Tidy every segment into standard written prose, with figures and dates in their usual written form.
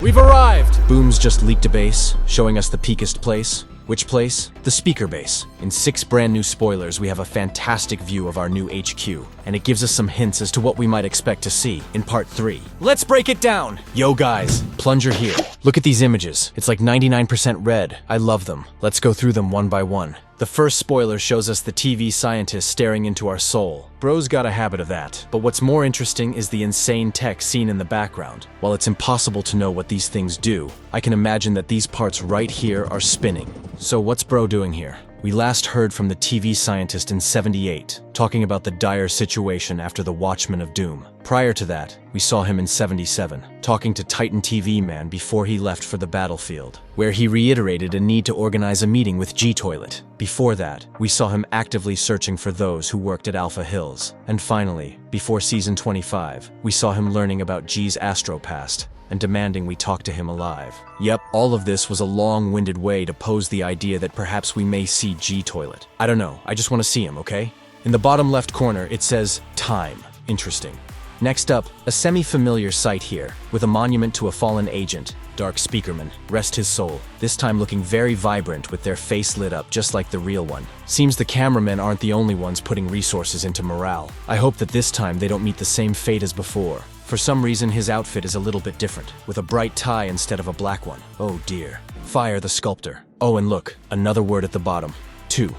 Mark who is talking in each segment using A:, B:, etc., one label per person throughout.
A: We've arrived! Boom's just leaked a base, showing us the peakest place. Which place? The speaker base. In 6 brand new spoilers, we have a fantastic view of our new HQ, and it gives us some hints as to what we might expect to see in part 3. Let's break it down! Yo guys, Plunger here. Look at these images. It's like 99% red. I love them. Let's go through them one by one. The first spoiler shows us the TV scientist staring into our soul. Bro's got a habit of that. But what's more interesting is the insane tech seen in the background. While it's impossible to know what these things do, I can imagine that these parts right here are spinning. So what's Bro doing here? We last heard from the TV scientist in '78, talking about the dire situation after the Watchmen of Doom. Prior to that, we saw him in '77, talking to Titan TV Man before he left for the battlefield, where he reiterated a need to organize a meeting with G-Toilet. Before that, we saw him actively searching for those who worked at Alpha Hills. And finally, before season 25, we saw him learning about G's astro past and demanding we talk to him alive. Yep, all of this was a long-winded way to pose the idea that perhaps we may see G-Toilet. I don't know, I just want to see him, okay? In the bottom left corner, it says, Time. Interesting. Next up, a semi-familiar sight here, with a monument to a fallen agent, Dark Speakerman, rest his soul, this time looking very vibrant with their face lit up just like the real one. Seems the cameramen aren't the only ones putting resources into morale. I hope that this time they don't meet the same fate as before. For some reason, his outfit is a little bit different, with a bright tie instead of a black one. Oh dear. Fire the sculptor. Oh, and look, another word at the bottom. 2.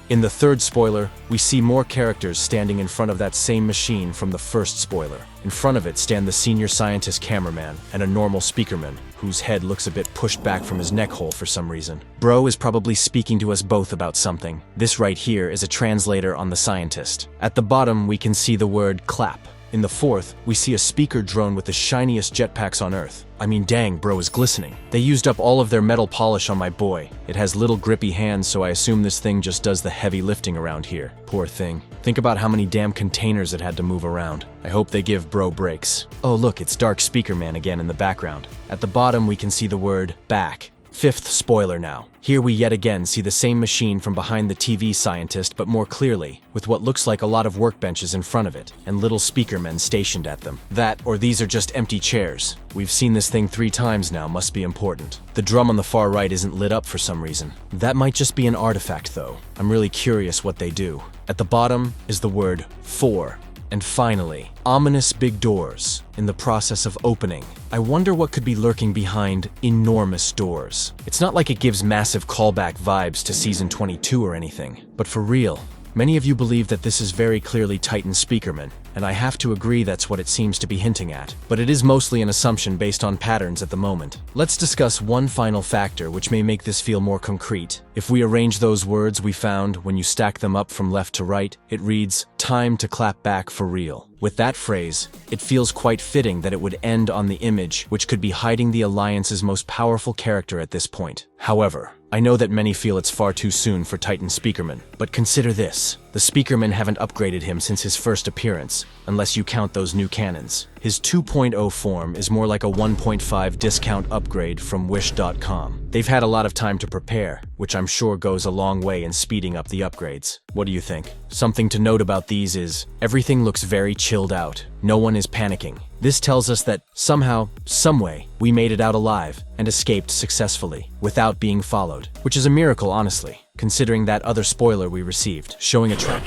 A: In the third spoiler, we see more characters standing in front of that same machine from the first spoiler. In front of it stand the senior scientist cameraman and a normal speakerman, whose head looks a bit pushed back from his neck hole for some reason. Bro is probably speaking to us both about something. This right here is a translator on the scientist. At the bottom, we can see the word clap. In the fourth, we see a speaker drone with the shiniest jetpacks on Earth. I mean, dang, Bro is glistening. They used up all of their metal polish on my boy. It has little grippy hands, so I assume this thing just does the heavy lifting around here. Poor thing. Think about how many damn containers it had to move around. I hope they give Bro breaks. Oh look, it's Dark Speakerman again in the background. At the bottom, we can see the word back. 5th spoiler now. Here we yet again see the same machine from behind the TV scientist, but more clearly, with what looks like a lot of workbenches in front of it, and little speakermen stationed at them. That, or these are just empty chairs. We've seen this thing 3 times now, must be important. The drum on the far right isn't lit up for some reason. That might just be an artifact though. I'm really curious what they do. At the bottom is the word 4. And finally, ominous big doors in the process of opening. I wonder what could be lurking behind enormous doors. It's not like it gives massive callback vibes to season 22 or anything, but for real, many of you believe that this is very clearly Titan Speakerman, and I have to agree that's what it seems to be hinting at. But it is mostly an assumption based on patterns at the moment. Let's discuss one final factor which may make this feel more concrete. If we arrange those words we found when you stack them up from left to right, it reads, time to clap back for real. With that phrase, it feels quite fitting that it would end on the image which could be hiding the Alliance's most powerful character at this point. However, I know that many feel it's far too soon for Titan Speakerman, but consider this. The Speakermen haven't upgraded him since his first appearance, unless you count those new cannons. His 2.0 form is more like a 1.5 discount upgrade from Wish.com. They've had a lot of time to prepare, which I'm sure goes a long way in speeding up the upgrades. What do you think? Something to note about these is, everything looks very chilled out. No one is panicking. This tells us that somehow, someway, we made it out alive and escaped successfully, without being followed. Which is a miracle, honestly, considering that other spoiler we received, showing a track.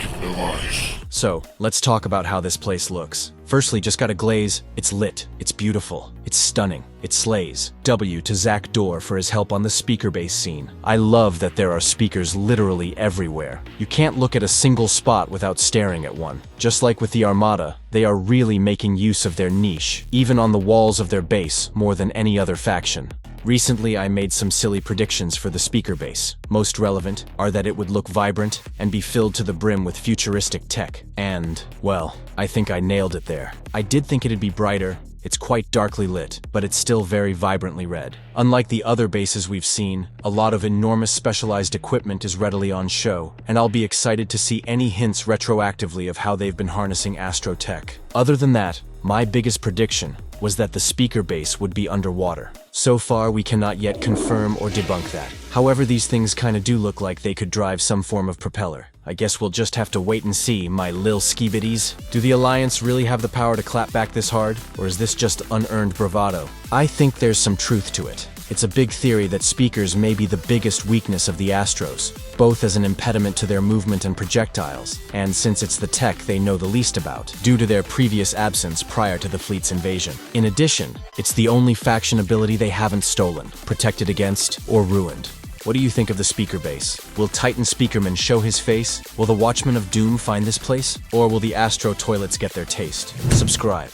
A: So, let's talk about how this place looks. Firstly, just gotta glaze, it's lit, it's beautiful, it's stunning, it slays. W to Zach Dorr for his help on the speaker base scene. I love that there are speakers literally everywhere. You can't look at a single spot without staring at one. Just like with the Armada, they are really making use of their niche, even on the walls of their base, more than any other faction. Recently, I made some silly predictions for the speaker base. Most relevant are that it would look vibrant and be filled to the brim with futuristic tech. And, well, I think I nailed it there. I did think it'd be brighter. It's quite darkly lit, but it's still very vibrantly red. Unlike the other bases we've seen, a lot of enormous specialized equipment is readily on show, and I'll be excited to see any hints retroactively of how they've been harnessing astrotech. Other than that, my biggest prediction was that the speaker base would be underwater. So far, we cannot yet confirm or debunk that. However, these things kinda do look like they could drive some form of propeller. I guess we'll just have to wait and see, my lil Skibidis. Do the Alliance really have the power to clap back this hard, or is this just unearned bravado? I think there's some truth to it. It's a big theory that speakers may be the biggest weakness of the Astros, both as an impediment to their movement and projectiles, and since it's the tech they know the least about, due to their previous absence prior to the fleet's invasion. In addition, it's the only faction ability they haven't stolen, protected against, or ruined. What do you think of the speaker base? Will Titan Speakerman show his face? Will the Watchmen of Doom find this place? Or will the Astro toilets get their taste? Subscribe.